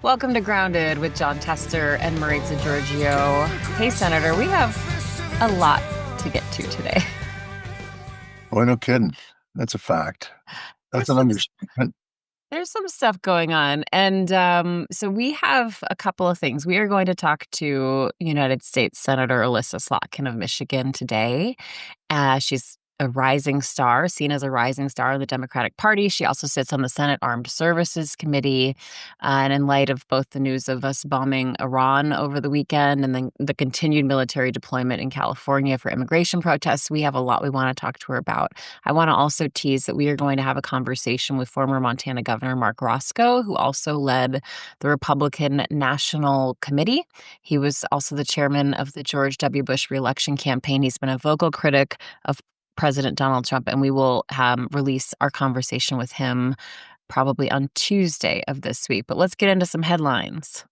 Welcome to Grounded with John Tester and Maritza Giorgio. Hey, Senator, we have a lot to get to today. Boy, no kidding. That's a fact. That's There's an some understatement. there's some stuff going on, and so we have a couple of things. We are going to talk to United States Senator Elissa Slotkin of Michigan today. She's a rising star, seen as a rising star in the Democratic Party. She also sits on the Senate Armed Services Committee. And in light of both the news of us bombing Iran over the weekend and then the continued military deployment in California for immigration protests, we have a lot we want to talk to her about. I want to also tease that we are going to have a conversation with former Montana Governor Mark Roscoe, who also led the Republican National Committee. He was also the chairman of the George W. Bush reelection campaign. He's been a vocal critic of President Donald Trump, and we will release our conversation with him probably on Tuesday of this week. But let's get into some headlines.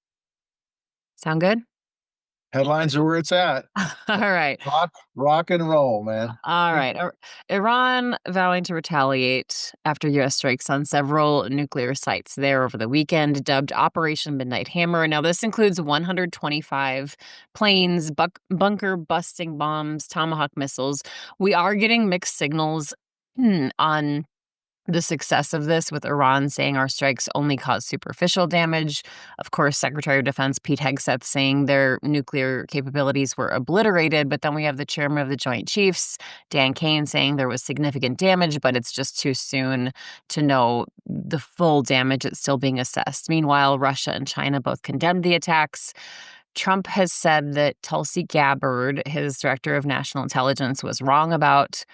Sound good? Headlines are where it's at. All right. Rock and roll, man. All right. Iran vowing to retaliate after U.S. strikes on several nuclear sites there over the weekend, dubbed Operation Midnight Hammer. Now, this includes 125 planes, bunker busting bombs, Tomahawk missiles. We are getting mixed signals on the success of this, with Iran saying our strikes only caused superficial damage. Of course, Secretary of Defense Pete Hegseth saying their nuclear capabilities were obliterated. But then we have the chairman of the Joint Chiefs, Dan Kane, saying there was significant damage, but it's just too soon to know the full damage. It's still being assessed. Meanwhile, Russia and China both condemned the attacks. Trump has said that Tulsi Gabbard, his director of national intelligence, was wrong about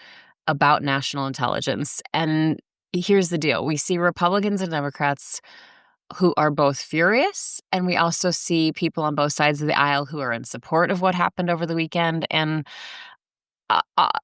national intelligence. And here's the deal. We see Republicans and Democrats who are both furious, and we also see people on both sides of the aisle who are in support of what happened over the weekend. And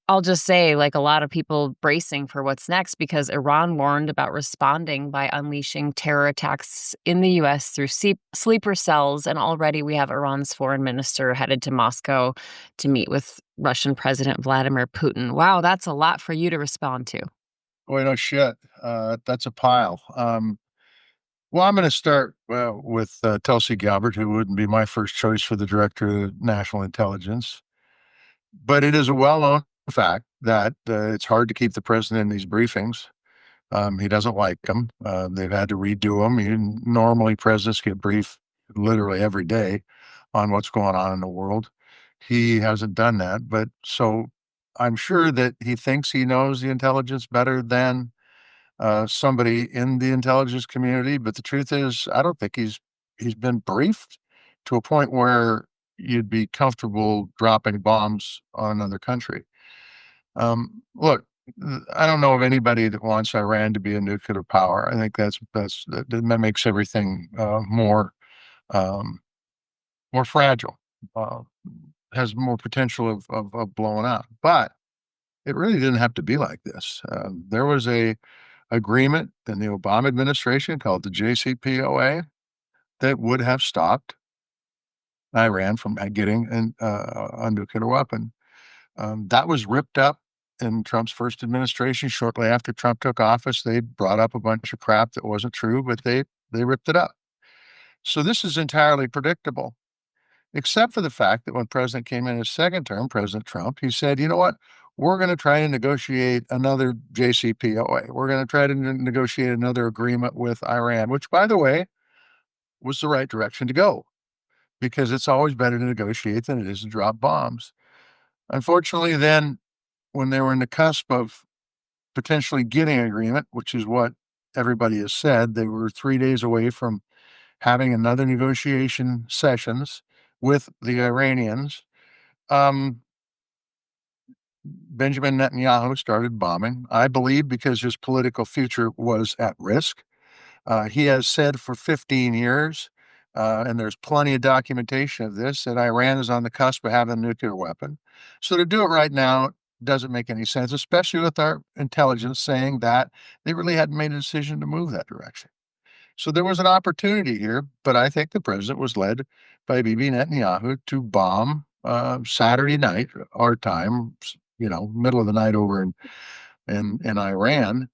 I'll just say, like, a lot of people bracing for what's next, because Iran warned about responding by unleashing terror attacks in the U.S. through sleeper cells. And already we have Iran's foreign minister headed to Moscow to meet with Russian President Vladimir Putin. Wow, that's a lot for you to respond to. Boy, no shit. That's a pile. Well, I'm going to start with Tulsi Gabbard, who wouldn't be my first choice for the director of national intelligence. But it is a well-known fact that it's hard to keep the president in these briefings. He doesn't like them. They've had to redo them. Normally, presidents get briefed literally every day on what's going on in the world. He hasn't done that, but so I'm sure that he thinks he knows the intelligence better than somebody in the intelligence community. But the truth is, I don't think he's been briefed to a point where you'd be comfortable dropping bombs on another country. Look, I don't know of anybody that wants Iran to be a nuclear power. I think that makes everything um, more fragile, uh, has more potential of blowing up. But it really didn't have to be like this. There was a agreement in the Obama administration called the JCPOA that would have stopped Iran from getting a nuclear weapon. That was ripped up in Trump's first administration. Shortly after Trump took office, they brought up a bunch of crap that wasn't true, but they ripped it up. So this is entirely predictable, except for the fact that when President came in his second term, President Trump, he said, you know what? We're going to try to negotiate another JCPOA. We're going to try to negotiate another agreement with Iran, which, by the way, was the right direction to go, because it's always better to negotiate than it is to drop bombs. Unfortunately, then, when they were in the cusp of potentially getting an agreement, which is what everybody has said, they were 3 days away from having another negotiation sessions with the Iranians. Benjamin Netanyahu started bombing, I believe, because his political future was at risk. He has said for 15 years, and there's plenty of documentation of this, that Iran is on the cusp of having a nuclear weapon. So to do it right now doesn't make any sense, especially with our intelligence saying that they really hadn't made a decision to move that direction. So there was an opportunity here, but I think the president was led by Bibi Netanyahu to bomb Saturday night, our time, middle of the night over in Iran,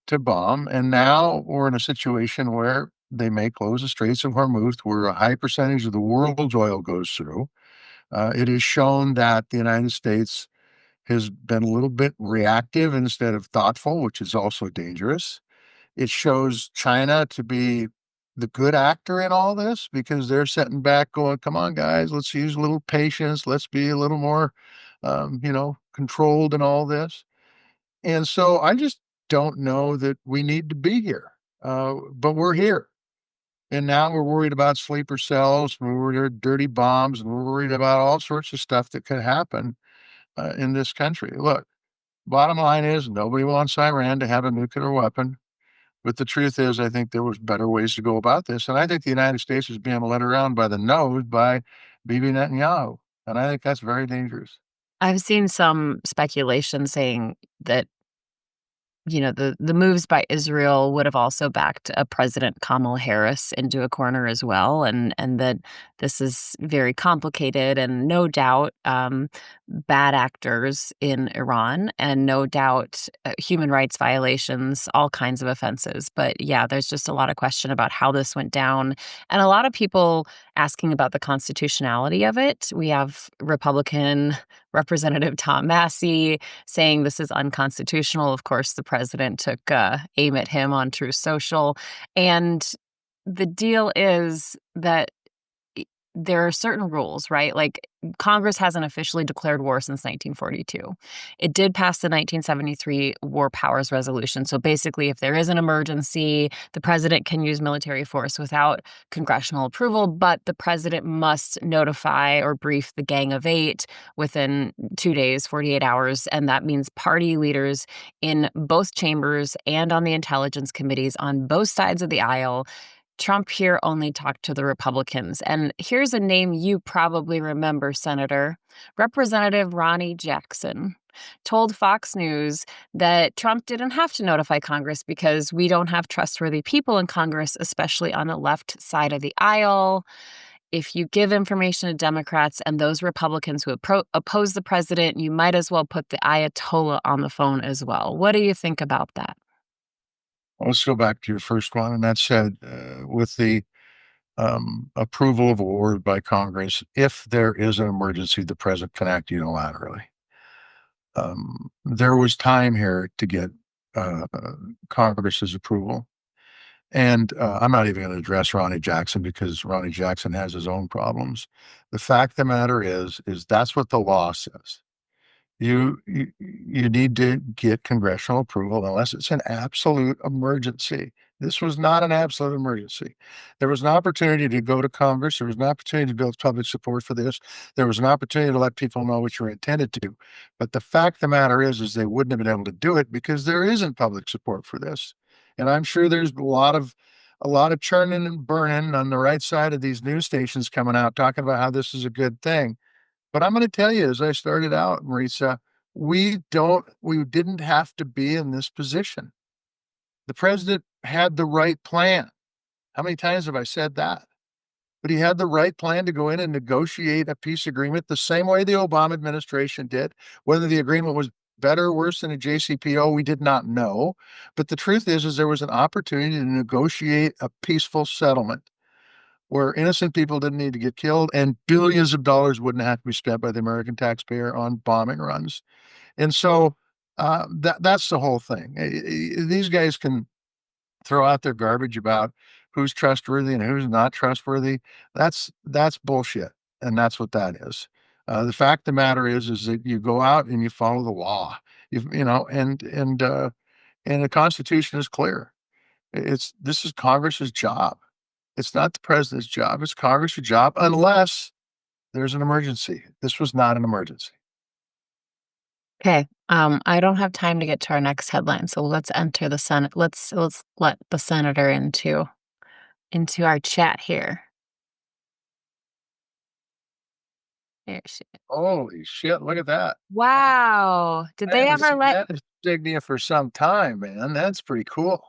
to bomb. And now we're in a situation where they may close the Straits of Hormuz, where a high percentage of the world's oil goes through. It is shown that the United States has been a little bit reactive instead of thoughtful, which is also dangerous. It shows China to be the good actor in all this because they're sitting back going, come on, guys, let's use a little patience. Let's be a little more, controlled in all this. And so I just don't know that we need to be here. But we're here. And now we're worried about sleeper cells, we're worried about dirty bombs, and we're worried about all sorts of stuff that could happen in this country. Look, bottom line is nobody wants Iran to have a nuclear weapon. But the truth is, I think there was better ways to go about this. And I think the United States is being led around by the nose by Bibi Netanyahu. And I think that's very dangerous. I've seen some speculation saying that the moves by Israel would have also backed a President Kamala Harris into a corner as well, and that this is very complicated and no doubt bad actors in Iran and no doubt human rights violations, all kinds of offenses. But yeah, there's just a lot of question about how this went down and a lot of people asking about the constitutionality of it. We have Republican Representative Tom Massey saying this is unconstitutional. Of course, the president took aim at him on Truth Social. And the deal is that there are certain rules, right? Like Congress hasn't officially declared war since 1942. It did pass the 1973 War Powers Resolution. So basically, if there is an emergency, the president can use military force without congressional approval, but the president must notify or brief the Gang of Eight within 2 days, 48 hours. And that means party leaders in both chambers and on the intelligence committees on both sides of the aisle. Trump here only talked to the Republicans. And here's a name you probably remember, Senator. Representative Ronnie Jackson told Fox News that Trump didn't have to notify Congress because we don't have trustworthy people in Congress, especially on the left side of the aisle. If you give information to Democrats and those Republicans who oppose the president, you might as well put the Ayatollah on the phone as well. What do you think about that? Let's go back to your first one. And that said, with the approval of a war by Congress, if there is an emergency, the president can act unilaterally. There was time here to get Congress's approval. And I'm not even going to address Ronnie Jackson because Ronnie Jackson has his own problems. The fact of the matter is that's what the law says. You need to get congressional approval unless it's an absolute emergency. This was not an absolute emergency. There was an opportunity to go to Congress. There was an opportunity to build public support for this. There was an opportunity to let people know what you're intended to do. But the fact of the matter is they wouldn't have been able to do it because there isn't public support for this. And I'm sure there's a lot of churning and burning on the right side of these news stations coming out talking about how this is a good thing. But I'm going to tell you, as I started out, Marisa, we didn't have to be in this position. The president had the right plan. How many times have I said that? But he had the right plan to go in and negotiate a peace agreement the same way the Obama administration did. Whether the agreement was better or worse than a JCPO, we did not know. But the truth is there was an opportunity to negotiate a peaceful settlement where innocent people didn't need to get killed and billions of dollars wouldn't have to be spent by the American taxpayer on bombing runs. And so that's the whole thing. These guys can throw out their garbage about who's trustworthy and who's not trustworthy. That's bullshit, and that's what that is. The fact of the matter is that you go out and you follow the law. And the Constitution is clear. This is Congress's job. It's not the president's job. It's Congress's job unless there's an emergency. This was not an emergency. Okay. I don't have time to get to our next headline, so let's enter the Senate. Let's let the senator into our chat here. There she is. Holy shit, look at that. Wow. Did I they haven't ever seen let that insignia for some time, man. That's pretty cool.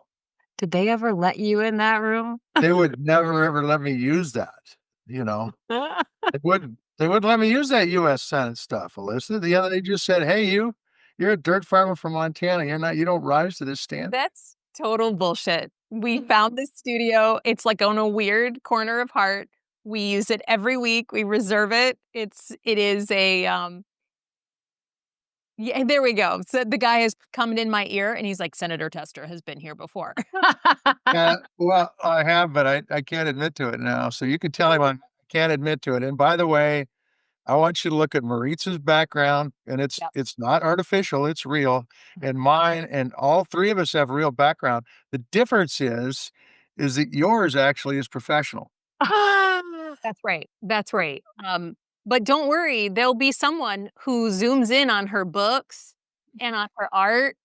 did they ever let you in that room? They would never ever let me use that, you know. They wouldn't let me use that US Senate stuff, Alyssa. They just said, "Hey, you're a dirt farmer from Montana. You don't rise to this standard." That's total bullshit. We found this studio. It's like on a weird corner of Hart. We use it every week. We reserve it. It is a yeah, there we go. So the guy is coming in my ear and he's like, Senator Tester has been here before. Yeah, well, I have, but I can't admit to it now. So you can tell him I can't admit to it. And by the way, I want you to look at Maritz's background, and Yep. it's not artificial, it's real. And mine, and all three of us have real background. The difference is that yours actually is professional. Ah, that's right. That's right. But don't worry, there'll be someone who zooms in on her books and on her art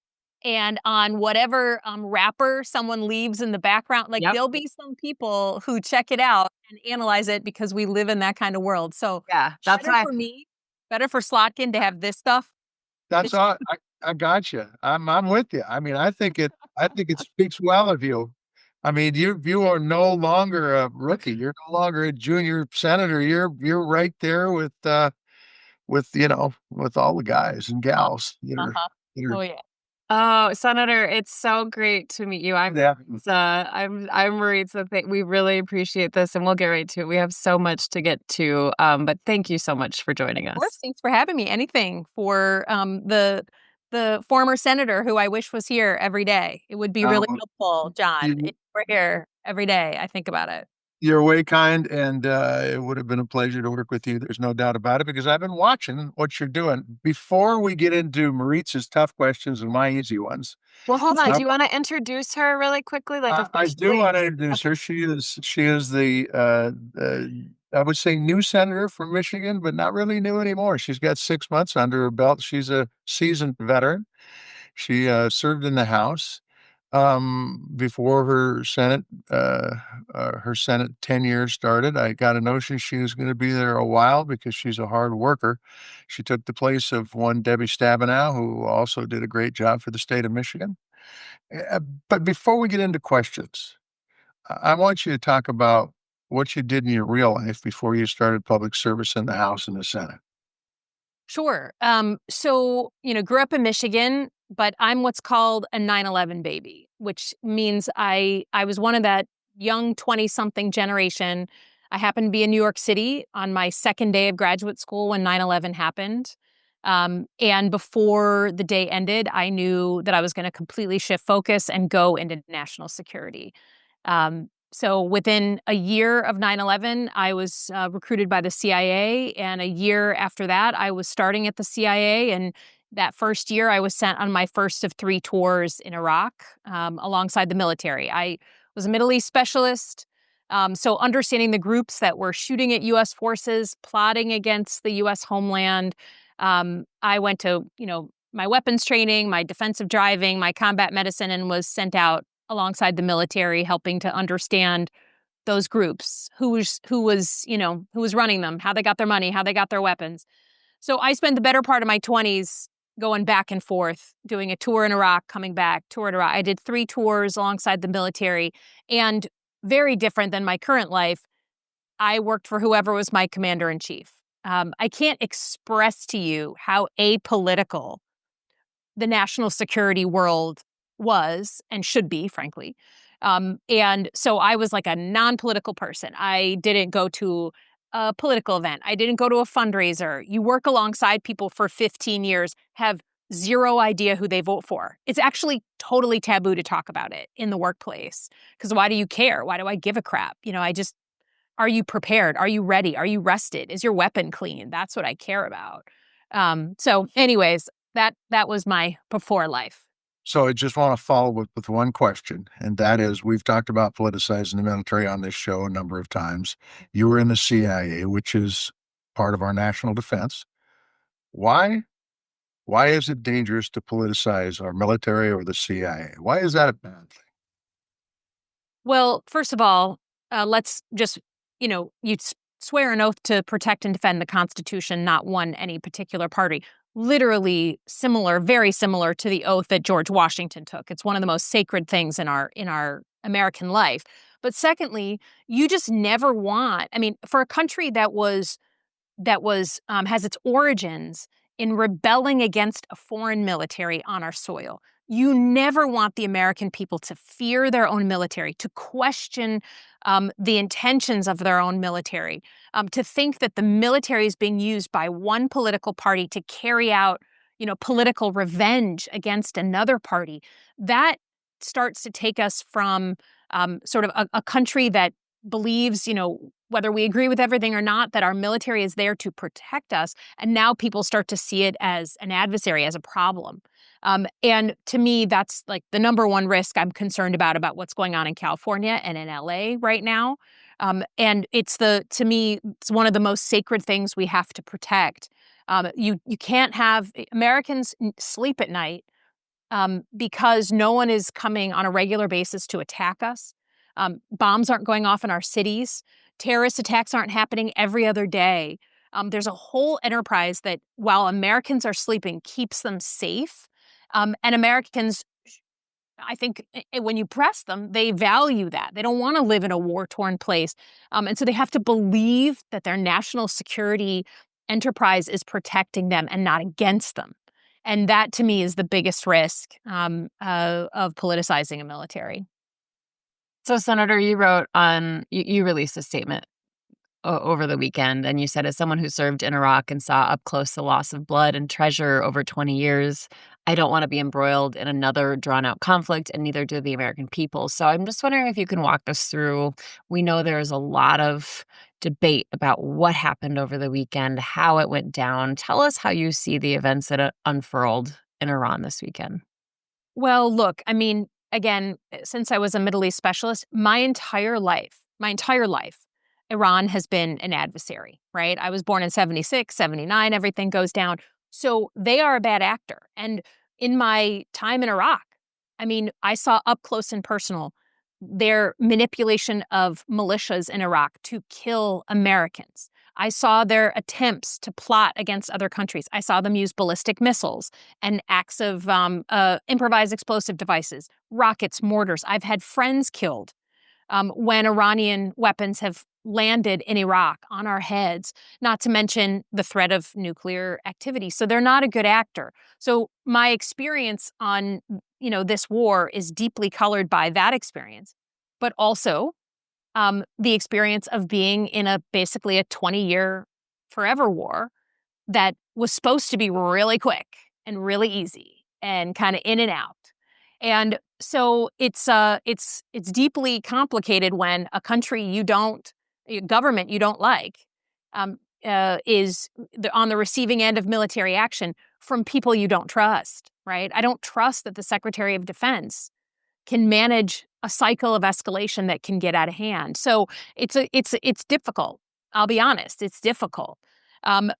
and on whatever wrapper someone leaves in the background. Like Yep. there'll be some people who check it out and analyze it because we live in that kind of world. So Yeah, that's better why. for me, better for Slotkin to have this stuff. That's all. I got you. I'm with you. I mean, I think it speaks well of you. I mean, you are no longer a rookie. You're no longer a junior senator. You're right there with with all the guys and gals Uh-huh. that Oh are yeah. Oh, Senator, it's so great to meet you. yeah. I'm Marie, so we really appreciate this, and we'll get right to it. We have so much to get to, but thank you so much for joining Of course, us. thanks for having me. Anything for the former senator who I wish was here every day. It would be really Um, helpful, John. If you, we're here every day, I think about it. you're way kind, and it would have been a pleasure to work with you. There's no doubt about it because I've been watching what you're doing. Before we get into Maritz's tough questions and my easy ones, Well, hold on. I, Do you want to introduce her really quickly, like I do officially? want to introduce Okay. her. She is the I would say new senator from Michigan, but not really new anymore. She's got 6 months under her belt. She's a seasoned veteran. She served in the House before uh, her Senate tenure started. I got a notion she was going to be there a while because she's a hard worker. She took the place of one Debbie Stabenow, who also did a great job for the state of Michigan. Uh, But before we get into questions, I want you to talk about what you did in your real life before you started public service in the House and the Senate. Sure. So, grew up in Michigan, but I'm what's called a 9/11 baby, which means I was one of that young 20-something generation. I happened to be in New York City on my second day of graduate school when 9/11 happened. And before the day ended, I knew that I was going to completely shift focus and go into national security. So within a year of 9/11, I was recruited by the CIA. And a year after that, I was starting at the CIA. And that first year, I was sent on my first of 3 tours in Iraq alongside the military. I was a Middle East specialist. So understanding the groups that were shooting at U.S. forces, plotting against the U.S. homeland. I went to, my weapons training, my defensive driving, my combat medicine, and was sent out alongside the military, helping to understand those groups, who was running them, how they got their money, how they got their weapons. So I spent the better part of my 20s going back and forth, doing a tour in Iraq, coming back, tour in Iraq. I did 3 tours alongside the military, and very different than my current life. I worked for whoever was my commander in chief. I can't express to you how apolitical the national security world was and should be, frankly. And so I was like a non-political person. I didn't go to a political event. I didn't go to a fundraiser. You work alongside people for 15 years, have zero idea who they vote for. It's actually totally taboo to talk about it in the workplace. Because why do you care? Why do I give a crap? Are you prepared? Are you ready? Are you rested? Is your weapon clean? That's what I care about. So anyways, that was my before life. So I just want to follow up with one question, and that is we've talked about politicizing the military on this show a number of times. You were in the CIA, which is part of our national defense. Why? Why is it dangerous to politicize our military or the CIA? Why is that a bad thing? Well, first of all, let's just, swear an oath to protect and defend the Constitution, not one any particular party. Literally similar, very similar to the oath that George Washington took. It's one of the most sacred things in our American life. But secondly, you just never want. I mean, for a country that has its origins in rebelling against a foreign military on our soil. You never want the American people to fear their own military, to question the intentions of their own military, to think that the military is being used by one political party to carry out, political revenge against another party. That starts to take us from sort of a country that believes, whether we agree with everything or not, that our military is there to protect us. And now people start to see it as an adversary, as a problem. And to me, that's like the number one risk I'm concerned about what's going on in California and in LA right now. And to me, it's one of the most sacred things we have to protect. You can't have Americans sleep at night because no one is coming on a regular basis to attack us. Bombs aren't going off in our cities. Terrorist attacks aren't happening every other day. There's a whole enterprise that, while Americans are sleeping, keeps them safe. And Americans, I think, when you press them, they value that. They don't want to live in a war-torn place. And so they have to believe that their national security enterprise is protecting them and not against them. And that, to me, is the biggest risk of politicizing a military. So, Senator, you released a statement over the weekend, and you said, as someone who served in Iraq and saw up close the loss of blood and treasure over 20 years, I don't want to be embroiled in another drawn-out conflict, and neither do the American people. So I'm just wondering if you can walk us through. We know there's a lot of debate about what happened over the weekend, how it went down. Tell us how you see the events that unfurled in Iran this weekend. Well, look, I mean, again, since I was a Middle East specialist, my entire life, Iran has been an adversary, right? I was born in 76, 79, everything goes down. So they are a bad actor. And in my time in Iraq, I mean, I saw up close and personal their manipulation of militias in Iraq to kill Americans. I saw their attempts to plot against other countries. I saw them use ballistic missiles and acts of improvised explosive devices, rockets, mortars. I've had friends killed when Iranian weapons have landed in Iraq on our heads, not to mention the threat of nuclear activity. So they're not a good actor. So my experience on, this war is deeply colored by that experience, but also the experience of being in basically a 20-year forever war that was supposed to be really quick and really easy and kind of in and out. And so it's deeply complicated when a government you don't like, is on the receiving end of military action from people you don't trust, right? I don't trust that the Secretary of Defense can manage a cycle of escalation that can get out of hand. So it's difficult. I'll be honest, it's difficult.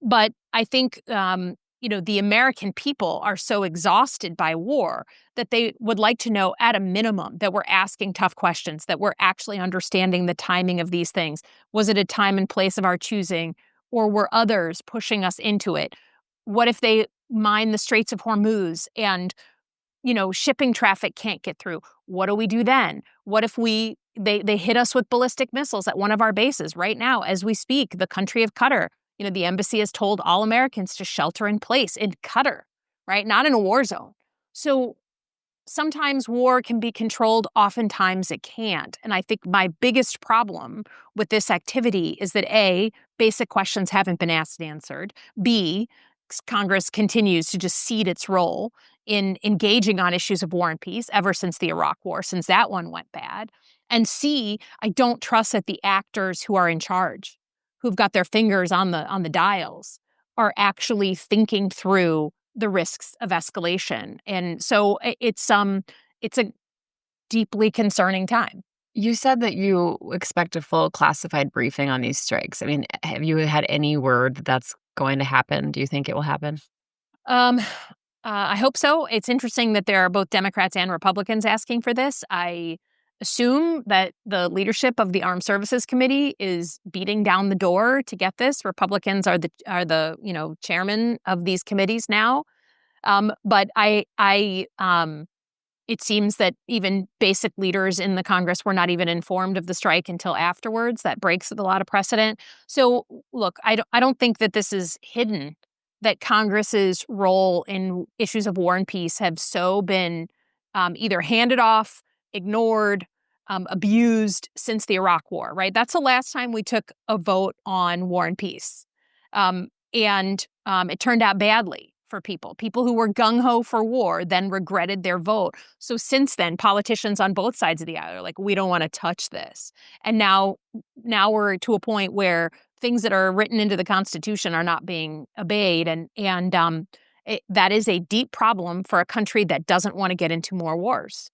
But I think the American people are so exhausted by war that they would like to know, at a minimum, that we're asking tough questions, that we're actually understanding the timing of these things. Was it a time and place of our choosing, or were others pushing us into it? What if they mine the Straits of Hormuz and shipping traffic can't get through? What do we do then? What if they hit us with ballistic missiles at one of our bases right now as we speak? The country of Qatar, the embassy has told all Americans to shelter in place in Qatar, right? Not in a war zone. So sometimes war can be controlled, oftentimes it can't. And I think my biggest problem with this activity is that A, basic questions haven't been asked and answered. B, Congress continues to just cede its role in engaging on issues of war and peace ever since the Iraq War, since that one went bad. And C, I don't trust that the actors who are in charge, who've got their fingers on the dials, are actually thinking through the risks of escalation. And so it's a deeply concerning time. You said that you expect a full classified briefing on these strikes. I mean, have you had any word that that's going to happen? Do you think it will happen? Um, I hope so. It's interesting that there are both Democrats and Republicans asking for this. I assume that the leadership of the Armed Services Committee is beating down the door to get this. Republicans are the chairman of these committees now. But it seems that even basic leaders in the Congress were not even informed of the strike until afterwards. That breaks with a lot of precedent. So, look, I don't think that this is hidden, that Congress's role in issues of war and peace have so been either handed off, ignored, abused since the Iraq War, right? That's the last time we took a vote on war and peace. And it turned out badly for people. People who were gung-ho for war then regretted their vote. So since then, politicians on both sides of the aisle are like, we don't want to touch this. And now we're to a point where things that are written into the Constitution are not being obeyed. That is a deep problem for a country that doesn't want to get into more wars.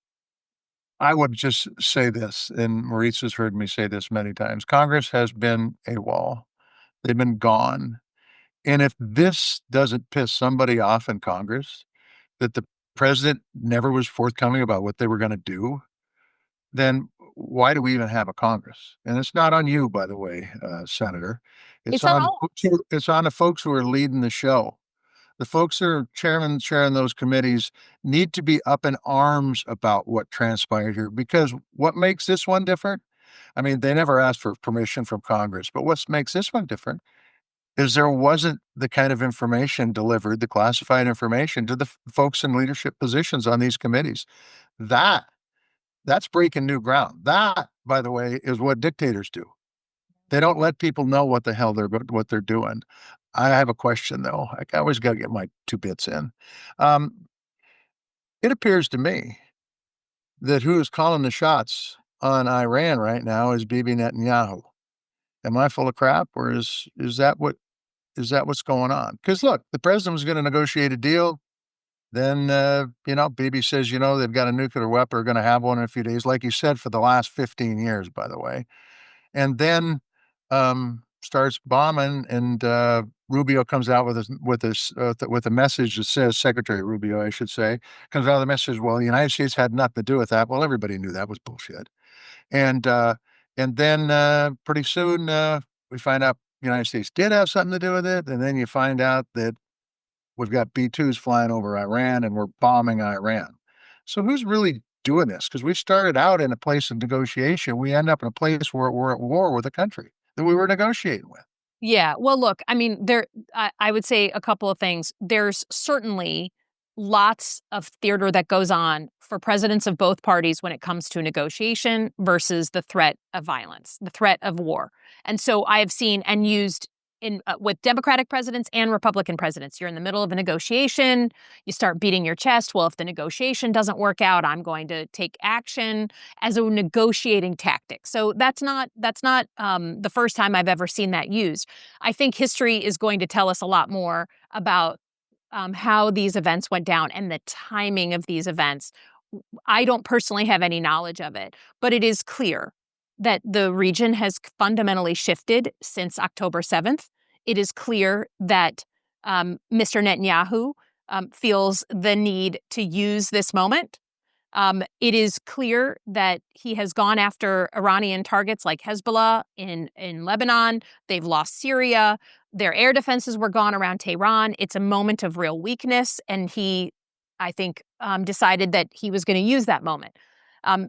I would just say this, and Maurice has heard me say this many times. Congress has been AWOL. They've been gone. And if this doesn't piss somebody off in Congress, that the president never was forthcoming about what they were going to do, then why do we even have a Congress? And it's not on you, by the way, Senator. It's It's on on all. it's on the folks who are leading the show. The folks who are chairing those committees need to be up in arms about what transpired here, because what makes this one different? I mean, they never asked for permission from Congress, but what makes this one different is there wasn't the kind of information delivered, the classified information to the folks in leadership positions on these committees. That that's breaking new ground. That, by the way, is what dictators do. They don't let people know what the hell what they're doing. I have a question though. I always got to get my 2 bits in. Um, it appears to me that who is calling the shots on Iran right now is Bibi Netanyahu. Am I full of crap, or is that what's going on? Because look, the president was going to negotiate a deal. Then, Bibi says, they've got a nuclear weapon, are going to have one in a few days, like you said, for the last 15 years, by the way. And then starts bombing, and Rubio comes out with a message that says, Secretary Rubio, I should say, comes out with a message, well, the United States had nothing to do with that. Well, everybody knew that was bullshit. And then pretty soon we find out the United States did have something to do with it. And then you find out that we've got B-2s flying over Iran and we're bombing Iran. So who's really doing this? Because we started out in a place of negotiation. We end up in a place where we're at war with a country that we were negotiating with. Yeah. Well, look, I mean, I would say a couple of things. There's certainly lots of theater that goes on for presidents of both parties when it comes to negotiation versus the threat of violence, the threat of war. And so I have seen and used in with Democratic presidents and Republican presidents. You're in the middle of a negotiation. You start beating your chest. Well, if the negotiation doesn't work out, I'm going to take action as a negotiating tactic. So that's not the first time I've ever seen that used. I think history is going to tell us a lot more about how these events went down and the timing of these events. I don't personally have any knowledge of it, but it is clear that the region has fundamentally shifted since October 7th. It is clear that Mr. Netanyahu feels the need to use this moment. It is clear that he has gone after Iranian targets like Hezbollah in Lebanon. They've lost Syria. Their air defenses were gone around Tehran. It's a moment of real weakness, and he, I think, decided that he was going to use that moment.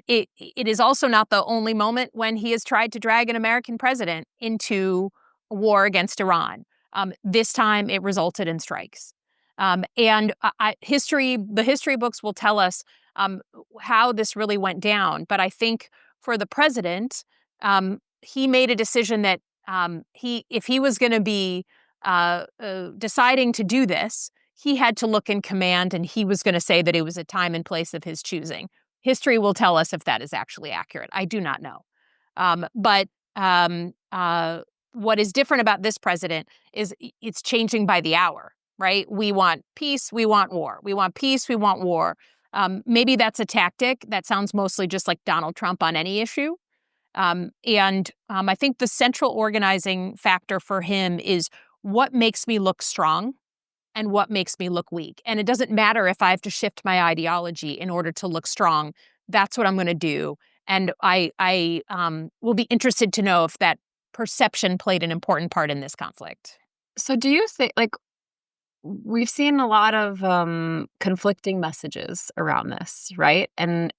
It is also not the only moment when he has tried to drag an American president into a war against Iran. This time, it resulted in strikes. The history books will tell us how this really went down. But I think for the president, he made a decision that if he was going to be deciding to do this, he had to look in command, and he was going to say that it was a time and place of his choosing. History will tell us if that is actually accurate. I do not know. But what is different about this president is it's changing by the hour, right? We want peace, we want war. We want peace, we want war. Maybe that's a tactic that sounds mostly just like Donald Trump on any issue. I think the central organizing factor for him is what makes me look strong and what makes me look weak. And it doesn't matter if I have to shift my ideology in order to look strong. That's what I'm going to do. And I will be interested to know if that perception played an important part in this conflict. So do you think, like, we've seen a lot of conflicting messages around this, right? And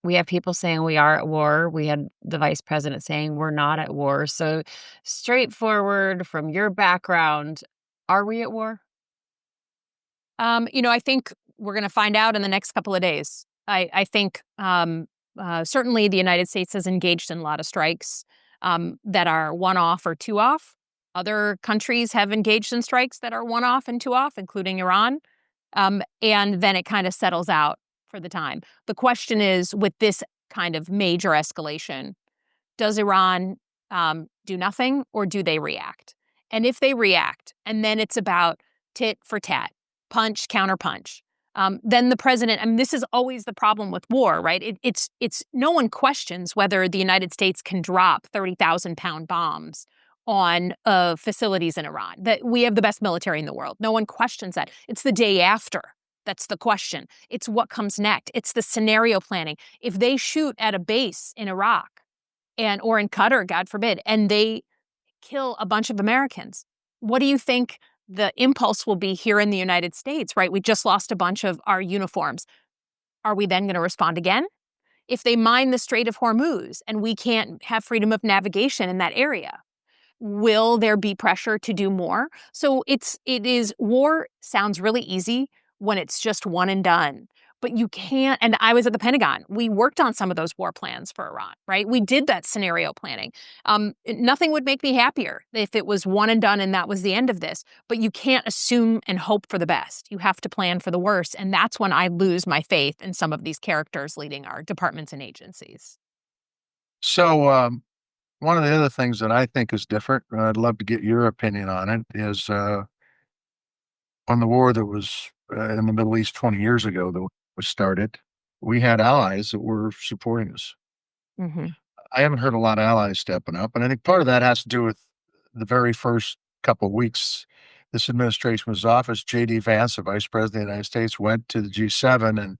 we have people saying we are at war. We had the vice president saying we're not at war. So straightforward from your background, are we at war? I think we're going to find out in the next couple of days. I think certainly the United States has engaged in a lot of strikes that are one-off or two-off. Other countries have engaged in strikes that are one-off and two-off, including Iran. And then it kind of settles out for the time. The question is, with this kind of major escalation, does Iran do nothing or do they react? And if they react, and then it's about tit for tat, punch, counter punch, then the president, I mean, this is always the problem with war, right? It's no one questions whether the United States can drop 30,000-pound bombs on facilities in Iran. That we have the best military in the world. No one questions that. It's the day after. That's the question. It's what comes next. It's the scenario planning. If they shoot at a base in Iraq or in Qatar, God forbid, and they kill a bunch of Americans, what do you think the impulse will be here in the United States, right? We just lost a bunch of our uniforms. Are we then going to respond again? If they mine the Strait of Hormuz and we can't have freedom of navigation in that area, will there be pressure to do more? So war sounds really easy when it's just one and done. But you can't, and I was at the Pentagon. We worked on some of those war plans for Iran, right? We did that scenario planning. Nothing would make me happier if it was one and done and that was the end of this. But you can't assume and hope for the best. You have to plan for the worst. And that's when I lose my faith in some of these characters leading our departments and agencies. So, one of the other things that I think is different, I'd love to get your opinion on it, is on the war that was in the Middle East 20 years ago that was started. We had allies that were supporting us. Mm-hmm. I haven't heard a lot of allies stepping up, and I think part of that has to do with the very first couple of weeks this administration was office. J.D. Vance, the Vice President of the United States, went to the G7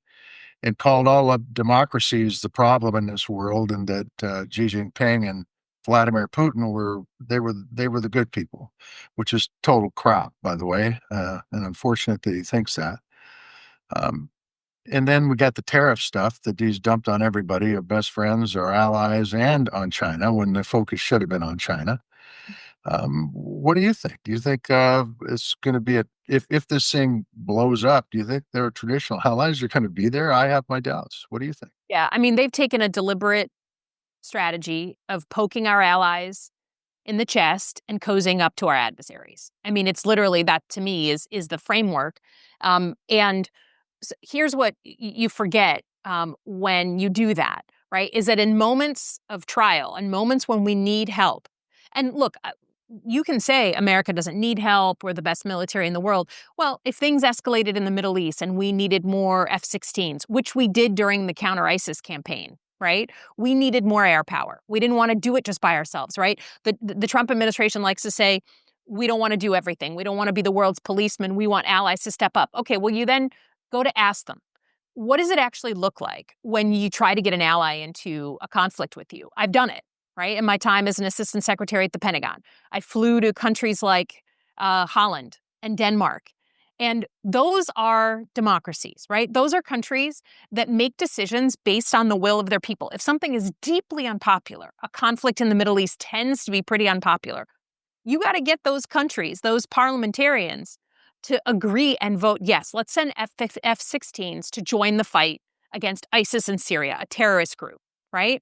and called all of democracies the problem in this world, and that Xi Jinping and Vladimir Putin were the good people, which is total crap, by the way, and unfortunate that he thinks that. Um, and then we got the tariff stuff that he's dumped on everybody, our best friends, our allies, and on China when the focus should have been on China. What do you think? Do you think it's going to be if this thing blows up? Do you think their traditional allies are going to be there? I have my doubts. What do you think? Yeah, I mean, they've taken a deliberate strategy of poking our allies in the chest and cozying up to our adversaries. I mean, it's literally that to me is the framework. And here's what you forget when you do that, right? Is that in moments of trial and moments when we need help, and look, you can say America doesn't need help, we're the best military in the world. Well, if things escalated in the Middle East and we needed more F-16s, which we did during the counter-ISIS campaign, right? We needed more air power. We didn't want to do it just by ourselves, right? The Trump administration likes to say, we don't want to do everything. We don't want to be the world's policeman. We want allies to step up. Okay, well, you then go to ask them, what does it actually look like when you try to get an ally into a conflict with you? I've done it, right? In my time as an assistant secretary at the Pentagon, I flew to countries like Holland and Denmark. And those are democracies, right? Those are countries that make decisions based on the will of their people. If something is deeply unpopular, a conflict in the Middle East tends to be pretty unpopular. You got to get those countries, those parliamentarians, to agree and vote, yes, let's send F-16s to join the fight against ISIS in Syria, a terrorist group, right?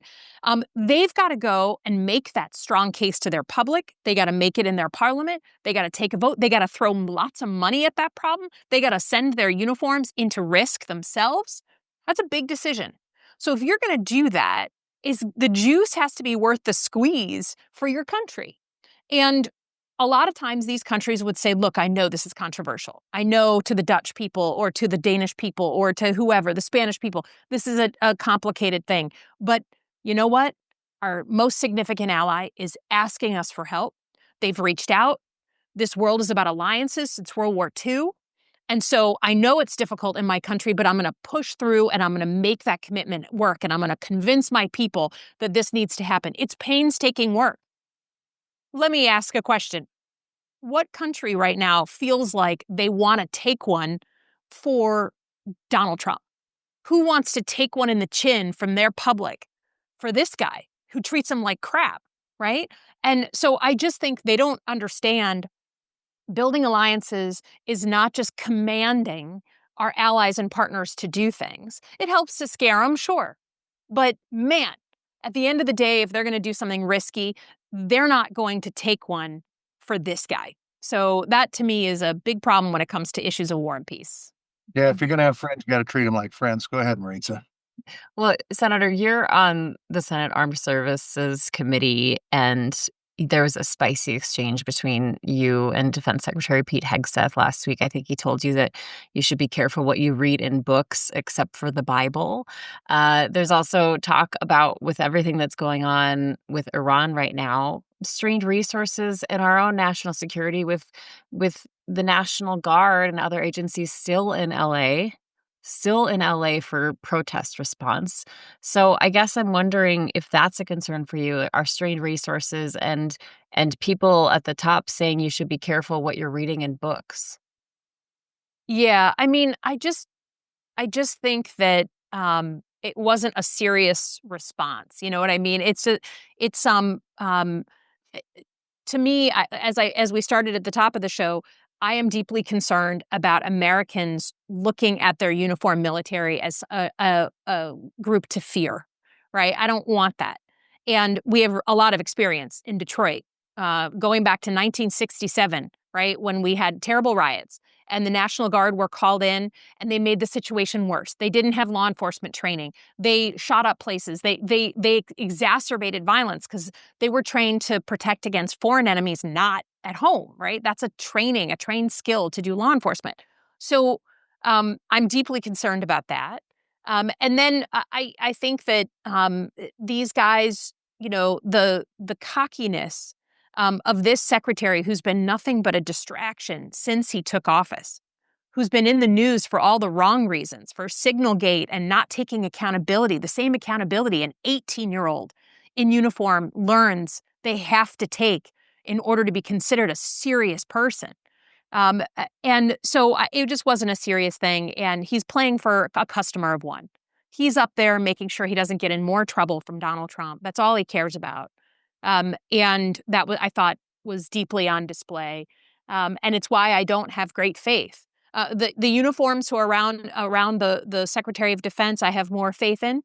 They've got to go and make that strong case to their public. They got to make it in their parliament. They got to take a vote. They got to throw lots of money at that problem. They got to send their uniforms into risk themselves. That's a big decision. So if you're going to do that, the juice has to be worth the squeeze for your country. And a lot of times these countries would say, look, I know this is controversial. I know to the Dutch people or to the Danish people or to whoever, the Spanish people, this is a complicated thing. But you know what? Our most significant ally is asking us for help. They've reached out. This world is about alliances since World War II. And so I know it's difficult in my country, but I'm going to push through and I'm going to make that commitment work. And I'm going to convince my people that this needs to happen. It's painstaking work. Let me ask a question. What country right now feels like they want to take one for Donald Trump? Who wants to take one in the chin from their public for this guy who treats them like crap, right? And so I just think they don't understand building alliances is not just commanding our allies and partners to do things. It helps to scare them, sure. But man, at the end of the day, if they're going to do something risky, they're not going to take one for this guy. So that to me is a big problem when it comes to issues of war and peace. Yeah, if you're going to have friends, you got to treat them like friends. Go ahead, Maritza. Well, Senator, you're on the Senate Armed Services Committee, and there was a spicy exchange between you and Defense Secretary Pete Hegseth last week. I think he told you that you should be careful what you read in books, except for the Bible. There's also talk about, with everything that's going on with Iran right now, strained resources in our own national security, with the National Guard and other agencies still in LA for protest response. So I guess I'm wondering if that's a concern for you, our strained resources and people at the top saying you should be careful what you're reading in books. Yeah, I mean, I just think that it wasn't a serious response. You know what I mean? It's eh, to me, as we started at the top of the show, I am deeply concerned about Americans looking at their uniformed military as a group to fear. Right? I don't want that, and we have a lot of experience in Detroit, going back to 1967. Right, when we had terrible riots and the National Guard were called in and they made the situation worse. They didn't have law enforcement training. They shot up places. They exacerbated violence because they were trained to protect against foreign enemies, not at home, right? That's a trained skill to do law enforcement. So I'm deeply concerned about that. And then I think that these guys, the cockiness of this secretary who's been nothing but a distraction since he took office, who's been in the news for all the wrong reasons, for Signalgate and not taking accountability, the same accountability an 18-year-old in uniform learns they have to take in order to be considered a serious person. And so it just wasn't a serious thing. And he's playing for a customer of one. He's up there making sure he doesn't get in more trouble from Donald Trump. That's all he cares about. And that I thought was deeply on display. And it's why I don't have great faith. The uniforms who are around the Secretary of Defense, I have more faith in.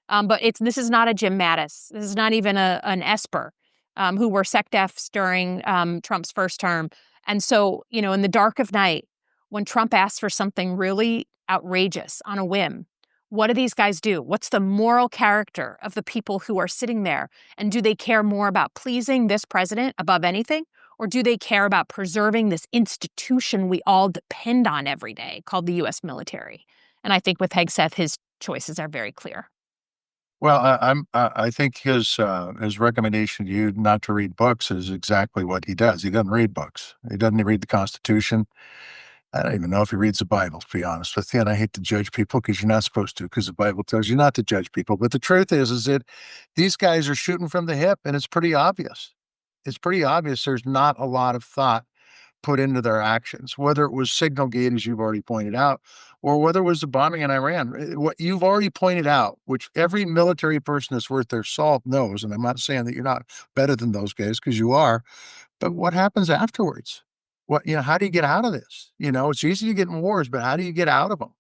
But this is not a Jim Mattis. This is not even an Esper, who were SecDefs during Trump's first term. And so, in the dark of night, when Trump asks for something really outrageous on a whim, what do these guys do? What's the moral character of the people who are sitting there? And do they care more about pleasing this president above anything? Or do they care about preserving this institution we all depend on every day called the U.S. military? And I think with Hegseth, his choices are very clear. Well, I think his recommendation to you not to read books is exactly what he does. He doesn't read books. He doesn't read the Constitution. I don't even know if he reads the Bible, to be honest with you. And I hate to judge people because you're not supposed to, because the Bible tells you not to judge people. But the truth is that these guys are shooting from the hip, and it's pretty obvious. It's pretty obvious there's not a lot of thought put into their actions, whether it was Signalgate, as you've already pointed out, or whether it was the bombing in Iran. What you've already pointed out, which every military person that's worth their salt knows, and I'm not saying that you're not better than those guys, because you are, but what happens afterwards? How do you get out of this? It's easy to get in wars, but how do you get out of them?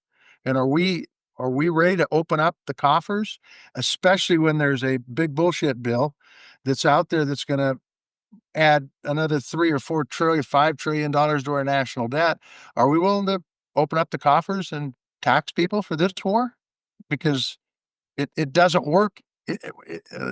And are we ready to open up the coffers, especially when there's a big bullshit bill that's out there that's going to add another 3 or 4 trillion, $5 trillion to our national debt? Are we willing to open up the coffers and tax people for this war? Because it doesn't work. At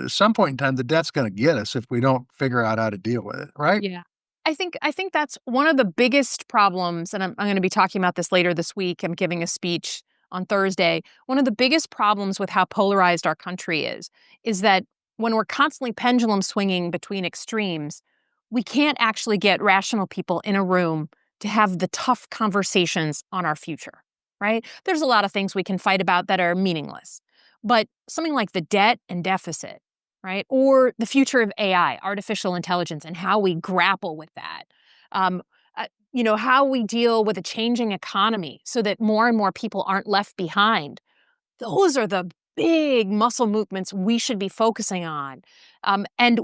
some point in time, the debt's going to get us if we don't figure out how to deal with it, right? Yeah. I think that's one of the biggest problems, and I'm going to be talking about this later this week. I'm giving a speech on Thursday. One of the biggest problems with how polarized our country is that when we're constantly pendulum swinging between extremes, we can't actually get rational people in a room to have the tough conversations on our future, right? There's a lot of things we can fight about that are meaningless, but something like the debt and deficit, right? Or the future of AI, artificial intelligence, and how we grapple with that. Um, how we deal with a changing economy so that more and more people aren't left behind. Those are the big muscle movements we should be focusing on. And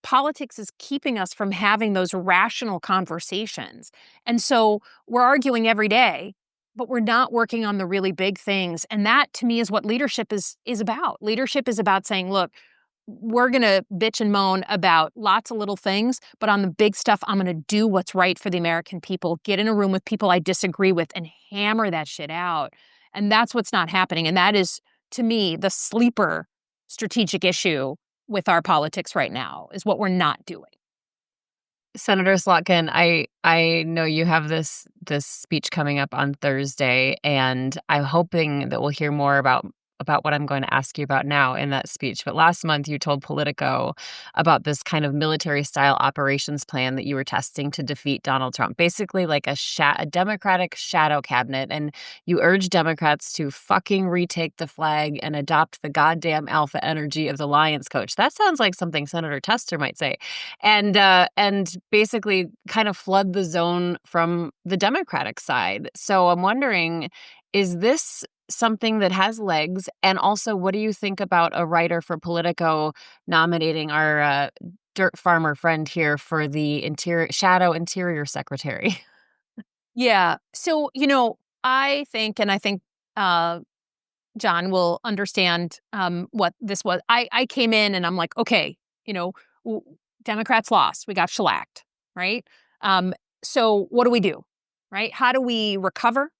politics is keeping us from having those rational conversations. And so we're arguing every day, but we're not working on the really big things. And that, to me, is what leadership is about. Leadership is about saying, look, we're going to bitch and moan about lots of little things, but on the big stuff, I'm going to do what's right for the American people, get in a room with people I disagree with and hammer that shit out. And that's what's not happening. And that is, to me, the sleeper strategic issue with our politics right now, is what we're not doing. Senator Slotkin, I know you have this speech coming up on Thursday, and I'm hoping that we'll hear more about what I'm going to ask you about now in that speech. But last month, you told Politico about this kind of military-style operations plan that you were testing to defeat Donald Trump, basically like a Democratic shadow cabinet. And you urged Democrats to fucking retake the flag and adopt the goddamn alpha energy of the Lions coach. That sounds like something Senator Tester might say. And basically kind of flood the zone from the Democratic side. So I'm wondering, is this something that has legs? And also, what do you think about a writer for Politico nominating our dirt farmer friend here for the shadow interior secretary? Yeah. So, I think, and I think John will understand what this was. I came in and I'm like, okay, w- Democrats lost. We got shellacked, right? Um, so what do we do, right? How do we recover?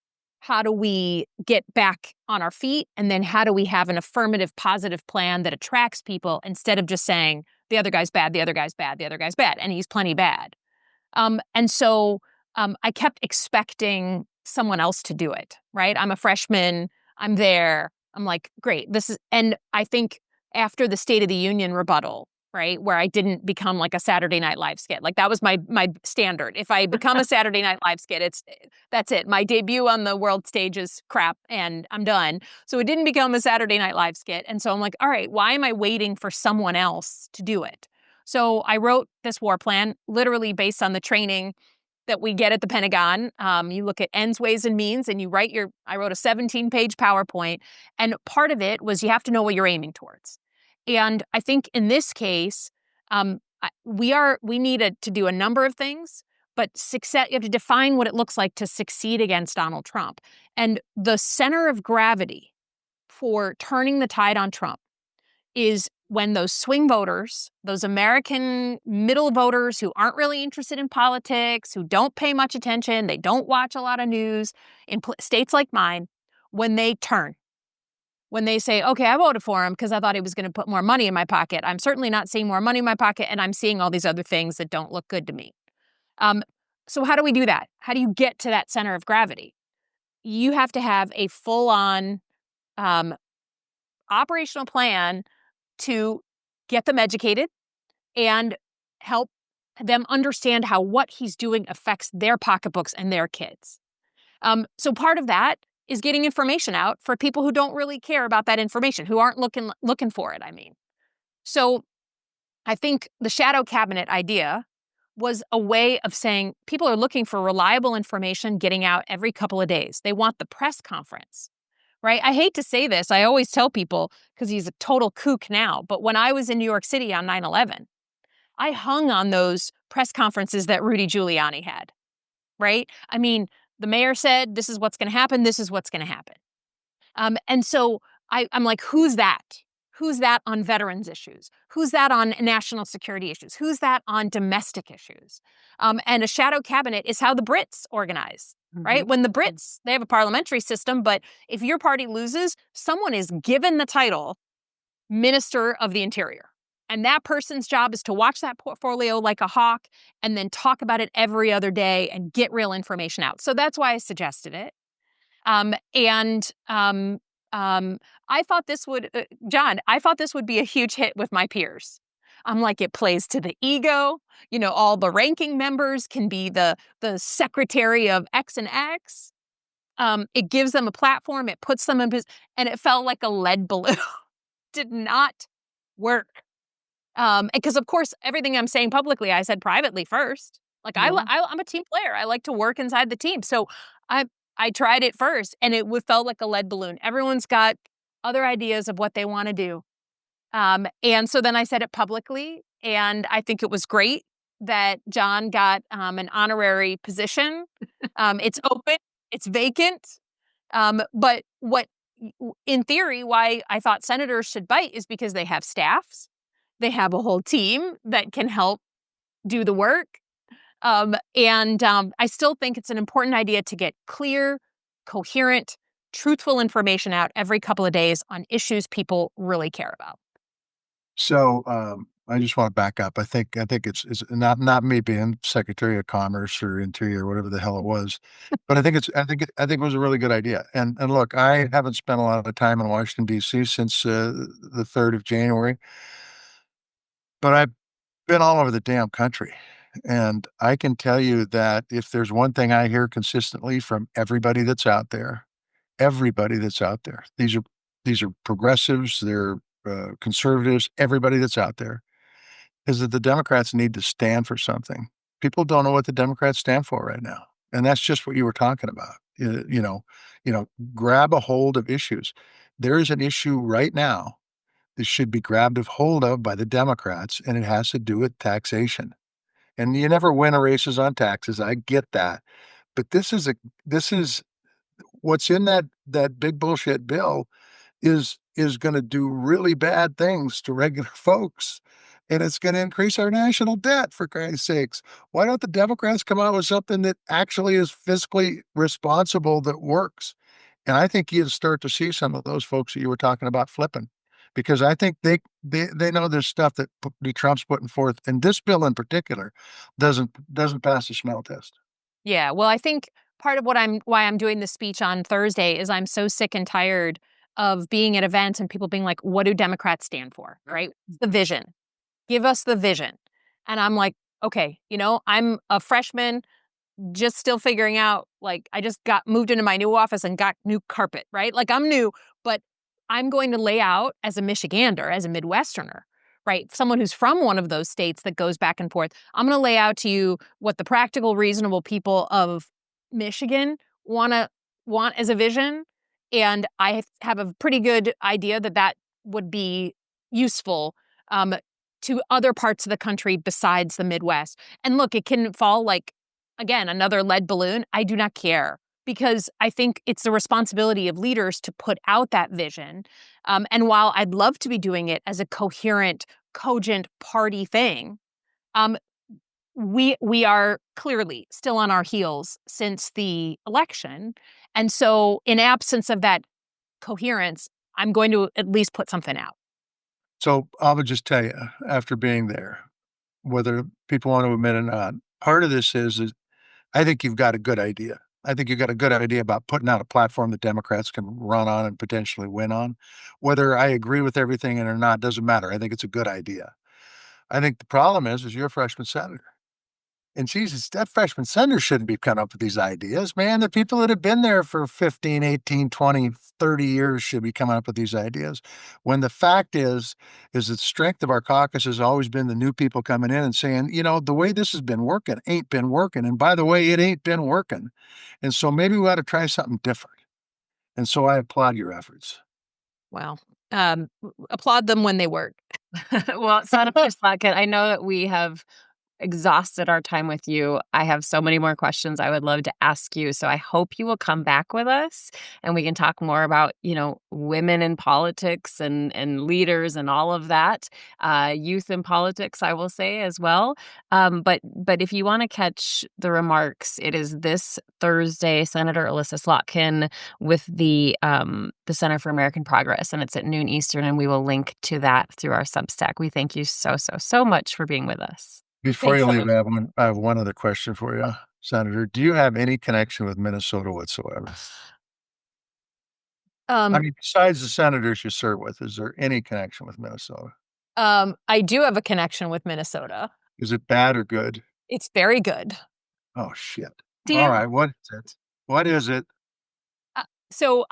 How do we get back on our feet? And then how do we have an affirmative, positive plan that attracts people instead of just saying, the other guy's bad, the other guy's bad, the other guy's bad, and he's plenty bad. And so I kept expecting someone else to do it, right? I'm a freshman. I'm there. I'm like, great. And I think after the State of the Union rebuttal, right, where I didn't become like a Saturday Night Live skit, like that was my standard. If I become a Saturday Night Live skit, that's it. My debut on the world stage is crap, and I'm done. So it didn't become a Saturday Night Live skit, and so I'm like, all right, why am I waiting for someone else to do it? So I wrote this war plan literally based on the training that we get at the Pentagon. You look at ends, ways, and means, and I wrote a 17-page PowerPoint, and part of it was you have to know what you're aiming towards. And I think in this case, we needed to do a number of things, but success, you have to define what it looks like to succeed against Donald Trump. And the center of gravity for turning the tide on Trump is when those swing voters, those American middle voters who aren't really interested in politics, who don't pay much attention, they don't watch a lot of news in states like mine, when they turn, when they say, okay, I voted for him because I thought he was going to put more money in my pocket. I'm certainly not seeing more money in my pocket, and I'm seeing all these other things that don't look good to me. So how do we do that? How do you get to that center of gravity? You have to have a full-on operational plan to get them educated and help them understand how what he's doing affects their pocketbooks and their kids. So part of that is getting information out for people who don't really care about that information, who aren't looking for it, I mean. So I think the shadow cabinet idea was a way of saying people are looking for reliable information getting out every couple of days. They want the press conference. Right? I hate to say this. I always tell people, because he's a total kook now, but when I was in New York City on 9/11, I hung on those press conferences that Rudy Giuliani had, right? I mean, the mayor said, this is what's going to happen. This is what's going to happen. And so I'm like, who's that? Who's that on veterans issues? Who's that on national security issues? Who's that on domestic issues? And a shadow cabinet is how the Brits organize, right? When the Brits, they have a parliamentary system, but if your party loses, someone is given the title Minister of the Interior. And that person's job is to watch that portfolio like a hawk and then talk about it every other day and get real information out. So that's why I suggested it. I thought this would, John, I thought this would be a huge hit with my peers. I'm like, it plays to the ego. All the ranking members can be the secretary of X and X. It gives them a platform. It puts them in and it felt like a lead balloon. Did not work. Because of course, everything I'm saying publicly, I said privately first. Like I'm a team player. I like to work inside the team. So I tried it first, and it felt like a lead balloon. Everyone's got other ideas of what they want to do. And so then I said it publicly, and I think it was great that John got an honorary position. It's open, it's vacant. But in theory, why I thought senators should bite is because they have staffs, they have a whole team that can help do the work. And I still think it's an important idea to get clear, coherent, truthful information out every couple of days on issues people really care about. So I just want to back up. I think it's not me being Secretary of Commerce or Interior or whatever the hell it was, but I think it was a really good idea. And look, I haven't spent a lot of time in Washington D.C. since the 3rd of January, but I've been all over the damn country. And I can tell you that if there's one thing I hear consistently from everybody that's out there, these are progressives, they're conservatives, everybody that's out there, is that the Democrats need to stand for something. People don't know what the Democrats stand for right now, and that's just what you were talking about. Grab a hold of issues. There is an issue right now that should be grabbed a hold of by the Democrats, and it has to do with taxation. And you never win a races on taxes. I get that. But this is what's in that big bullshit bill is going to do really bad things to regular folks. And it's going to increase our national debt, for Christ's sakes. Why don't the Democrats come out with something that actually is fiscally responsible that works? And I think you'd start to see some of those folks that you were talking about flipping, because I think they know there's stuff that Trump's putting forth, and this bill in particular doesn't pass the smell test. Yeah, well, I think part of why I'm doing this speech on Thursday is I'm so sick and tired of being at events and people being like, "What do Democrats stand for?" Right? The vision. Give us the vision. And I'm like, okay, I'm a freshman just still figuring out, like, I just got moved into my new office and got new carpet, right? Like, I'm new, but I'm going to lay out as a Michigander, as a Midwesterner, right? Someone who's from one of those states that goes back and forth. I'm going to lay out to you what the practical, reasonable people of Michigan want as a vision. And I have a pretty good idea that that would be useful um, to other parts of the country besides the Midwest. And look, it can fall like, again, another lead balloon. I do not care, because I think it's the responsibility of leaders to put out that vision. And while I'd love to be doing it as a coherent, cogent party thing, um, we are clearly still on our heels since the election. And so in absence of that coherence, I'm going to at least put something out. So I would just tell you, after being there, whether people want to admit it or not, part of this is I think you've got a good idea. I think you've got a good idea about putting out a platform that Democrats can run on and potentially win on. Whether I agree with everything in it or not doesn't matter. I think it's a good idea. I think the problem is you're a freshman senator. And Jesus, that freshman senator shouldn't be coming up with these ideas, man. The people that have been there for 15, 18, 20, 30 years should be coming up with these ideas. When the fact is that the strength of our caucus has always been the new people coming in and saying, the way this has been working ain't been working. And by the way, it ain't been working. And so maybe we ought to try something different. And so I applaud your efforts. Well, applaud them when they work. Well, Senator Slotkin, I know that we have exhausted our time with you. I have so many more questions I would love to ask you. So I hope you will come back with us and we can talk more about, women in politics and leaders and all of that. Youth in politics, I will say as well. But if you want to catch the remarks, it is this Thursday, Senator Elissa Slotkin with the Center for American Progress, and it's at noon Eastern, and we will link to that through our Substack. We thank you so, so, so much for being with us. Before Thanks you so leave, much. I have one other question for you, Senator. Do you have any connection with Minnesota whatsoever? I Um, mean, besides the senators you serve with, is there any connection with Minnesota? I do have a connection with Minnesota. Is it bad or good? It's very good. Oh, shit. Do All you? right. What is it? What is it? So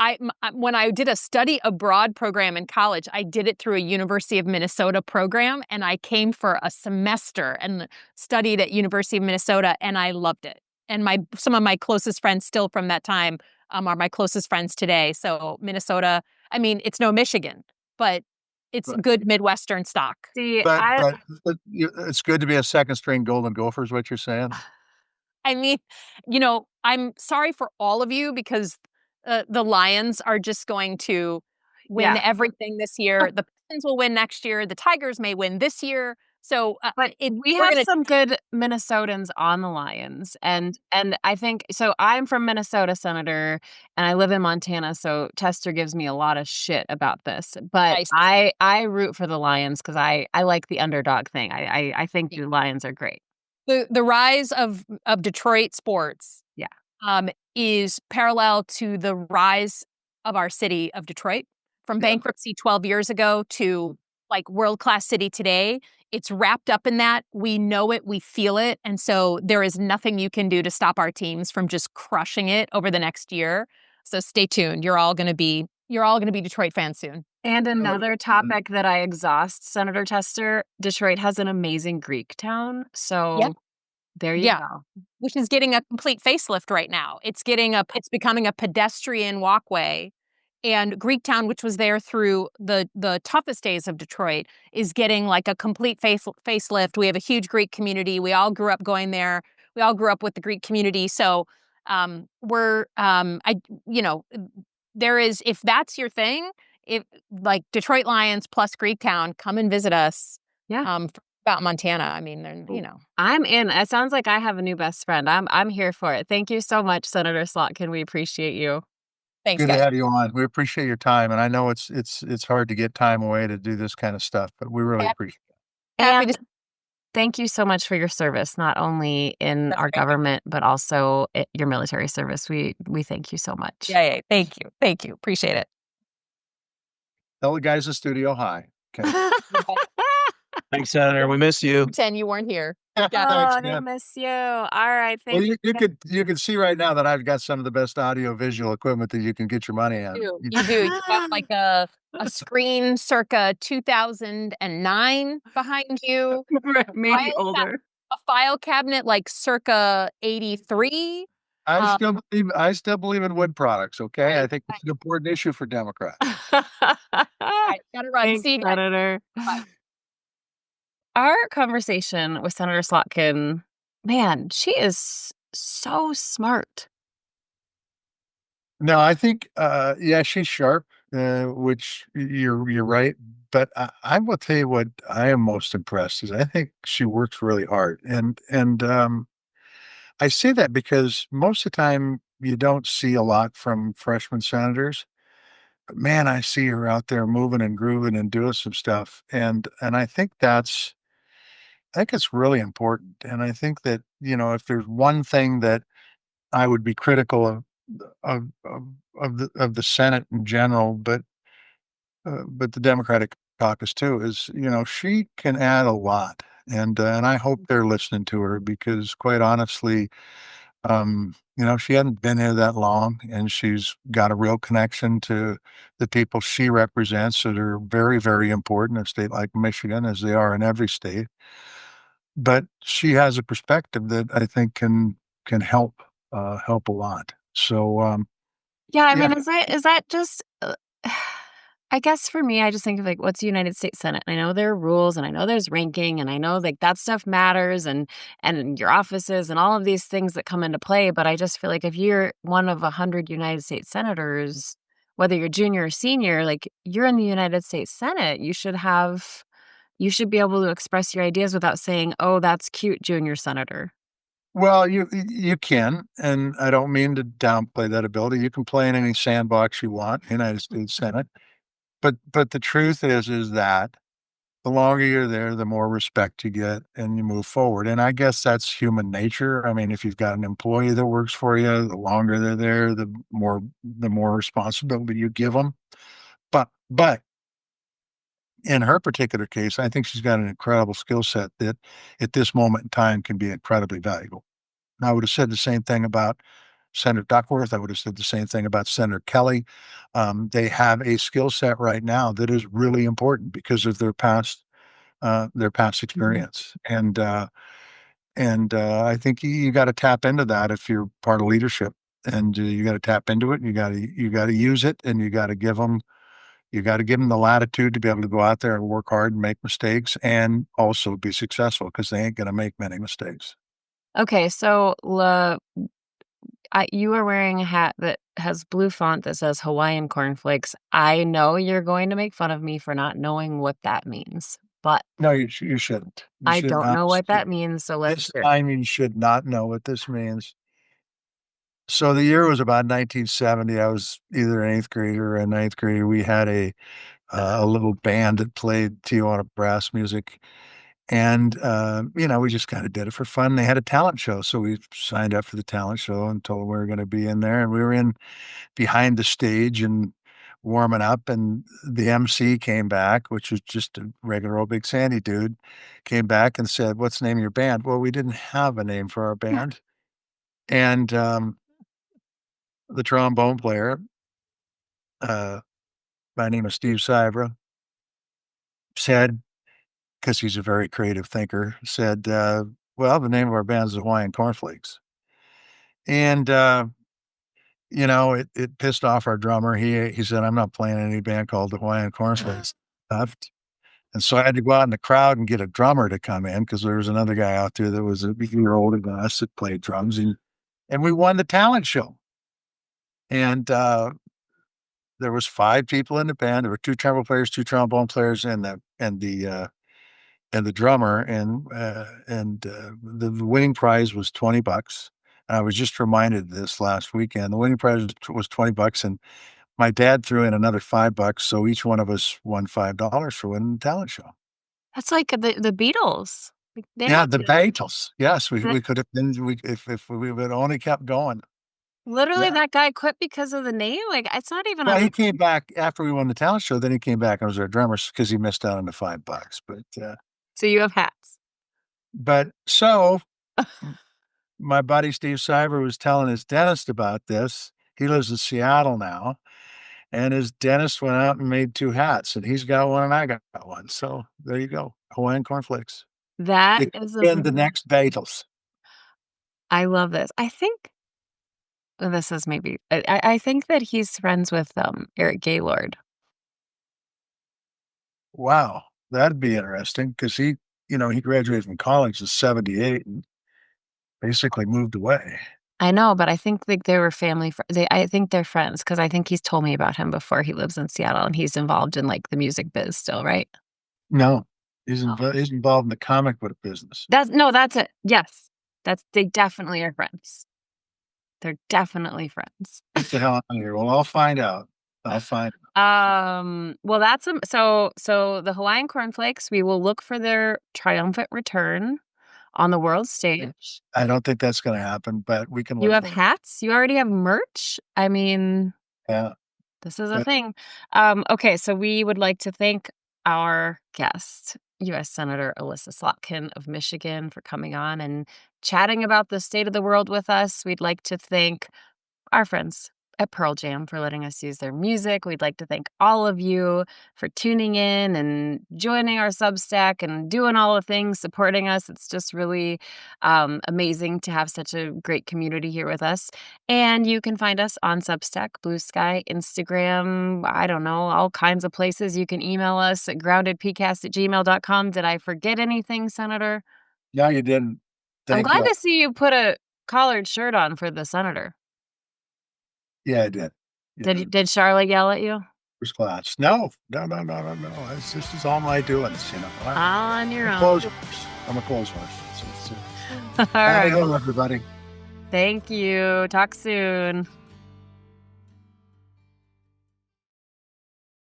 when I did a study abroad program in college, I did it through a University of Minnesota program, and I came for a semester and studied at University of Minnesota, and I loved it. And some of my closest friends still from that time are my closest friends today. So Minnesota, I mean, it's no Michigan, but It's good Midwestern stock. See, But it's good to be a second string Golden Gopher, is what you're saying? I mean, I'm sorry for all of you because the Lions are just going to win yeah. everything this year. The Pistons will win next year. The Tigers may win this year. So, But we we're have gonna some good Minnesotans on the Lions, and I think so. I'm from Minnesota, Senator, and I live in Montana, so Tester gives me a lot of shit about this. But nice. I root for the Lions because I like the underdog thing. I think the Lions are great. The rise of Detroit sports, Yeah. is parallel to the rise of our city of Detroit from Yeah. bankruptcy 12 years ago to like world-class city today. It's wrapped up in that. We know it, we feel it, and so there is nothing you can do to stop our teams from just crushing it over the next year. So stay tuned. You're all gonna be Detroit fans soon. And another topic that I exhaust, Senator Tester, Detroit has an amazing Greek town. Yeah. So there you Yeah. go. Which is getting a complete facelift right now. It's becoming a pedestrian walkway. And Greektown, which was there through the toughest days of Detroit, is getting like a complete facelift. We have a huge Greek community. We all grew up going there. We all grew up with the Greek community. So we're I you know there is, if that's your thing, if like Detroit Lions plus Greektown, come and visit us. Yeah. About Montana. I mean, they're. I'm in. It sounds like I have a new best friend. I'm here for it. Thank you so much, Senator Slotkin. We appreciate you. Thanks, Good to guys. have you on. We appreciate your time, and I know it's hard to get time away to do this kind of stuff, but we really appreciate it. Happy to. And thank you so much for your service, not only in That's our great. government, but also your military service. We thank you so much. Yeah. Thank you. Thank you. Appreciate it. Tell the guys in studio hi. Okay. Thanks, Senator. We miss you. Pretend you weren't here. Thanks, Oh, they man. miss you. All right. Well, Thank you could see right now that I've got some of the best audio visual equipment that you can get your money on. You do. You got like a screen circa 2009 behind you. Maybe File older. A file cabinet like circa 83. I still believe in wood products. Okay, I think it's an important issue for Democrats. All right, gotta run. Thanks, See you guys. Senator. Bye. Our conversation with Senator Slotkin, man, she is so smart. No, I think, yeah, she's sharp, which you're right. But I will tell you what I am most impressed is I think she works really hard, and I say that because most of the time you don't see a lot from freshman senators. But man, I see her out there moving and grooving and doing some stuff, and I think it's really important. And I think that if there's one thing that I would be critical of of of the Senate in general, but the Democratic caucus too, is she can add a lot, and I hope they're listening to her because quite honestly, she hadn't been here that long, and she's got a real connection to the people she represents that are very, very important in a state like Michigan, as they are in every state. But she has a perspective that I think can help a lot. So, Yeah, I yeah. mean, is that just I guess for me, I just think of like, what's the United States Senate? I know there are rules and I know there's ranking and I know like that stuff matters and your offices and all of these things that come into play. But I just feel like if you're one of 100 United States senators, whether you're junior or senior, like you're in the United States Senate, you should be able to express your ideas without saying, "Oh, that's cute, junior senator." Well, you can, and I don't mean to downplay that ability. You can play in any sandbox you want, United States Senate. But the truth is that the longer you're there, the more respect you get and you move forward. And I guess that's human nature. I mean, if you've got an employee that works for you, the longer they're there, the more responsibility you give them. But in her particular case, I think she's got an incredible skill set that at this moment in time can be incredibly valuable. And I would have said the same thing about Senator Duckworth. I would have said the same thing about Senator Kelly. They have a skill set right now that is really important because of their past experience. And I think you got to tap into that if you're part of leadership, and you got to tap into it. And you got to use it, and you got to give them You got to give them the latitude to be able to go out there and work hard and make mistakes and also be successful because they ain't going to make many mistakes. Okay, so you are wearing a hat that has blue font that says Hawaiian cornflakes. I know you're going to make fun of me for not knowing what that means, but No, you shouldn't. You I should don't not. know what that means, so let's This hear. time you should not know what this means. So the year was about 1970. I was either an eighth grader or a ninth grader. We had a little band that played Tijuana brass music. And, we just kind of did it for fun. They had a talent show. So we signed up for the talent show and told them we were going to be in there. And we were in behind the stage and warming up. And the MC came back, which was just a regular old Big Sandy dude, came back and said, "What's the name of your band?" Well, we didn't have a name for our band. And the trombone player, uh, by the name of Steve Cybra, said, because he's a very creative thinker, said, "Well, the name of our band is Hawaiian Cornflakes." And, it pissed off our drummer. He said, "I'm not playing any band called the Hawaiian Cornflakes." Left. And so I had to go out in the crowd and get a drummer to come in because there was another guy out there that was a year older than us that played drums, and we won the talent show. And, there was 5 people in the band. There were 2 trumpet players, 2 trombone players, and the drummer, the winning prize was $20. And I was just reminded this last weekend. The winning prize was $20, and my dad threw in another $5, so each one of us won $5 for winning the talent show. That's like the Beatles. Like, they Yeah, had the Beatles. Yes, the we could have been if we would only kept going. literally, Yeah. that guy quit because of the name? Like, it's not even Well, a he came back after we won the talent show, then he came back and was our drummer because he missed out on the $5, so you have hats. so my buddy Steve Cyber was telling his dentist about this. He lives in Seattle now, and his dentist went out and made 2 hats, and he's got one and I got one. So there you go, Hawaiian cornflakes. That It could is have been the next Beatles. I love this. I think this is maybe I think that he's friends with, Eric Gaylord. Wow, that'd be interesting because he graduated from college in '78 and basically moved away. I know, but I think, like, they were family I think they're friends because I think he's told me about him before. He lives in Seattle, and he's involved in, like, the music biz still, right? No, Oh. he's involved in the comic book business. That's it. Yes. They definitely are friends. They're definitely friends. Get the hell out of here. Well, I'll find out. I'll find Well, that's, so the Hawaiian cornflakes, we will look for their triumphant return on the world stage. I don't think that's gonna happen, but we can You look have for it. hats? You already have merch? I mean, Yeah, this is a but thing. Okay, so we would like to thank our guest, U.S. Senator Elissa Slotkin of Michigan, for coming on and chatting about the state of the world with us. We'd like to thank our friends at Pearl Jam for letting us use their music. We'd like to thank all of you for tuning in and joining our Substack and doing all the things, supporting us. It's just really amazing to have such a great community here with us. And you can find us on Substack, Blue Sky, Instagram, I don't know, all kinds of places. You can email us at groundedpcast@gmail.com. Did I forget anything, Senator? no, you didn't. I'm Thank glad you. to see you put a collared shirt on for the senator. Yeah, I did. Yeah, Did Charlotte yell at you? first class. No, no, no, no, no, no. This is all my doings, On your I'm a own. clothes horse. I'm a clothes horse. All Howdy right. ho, everybody. Thank you. Talk soon.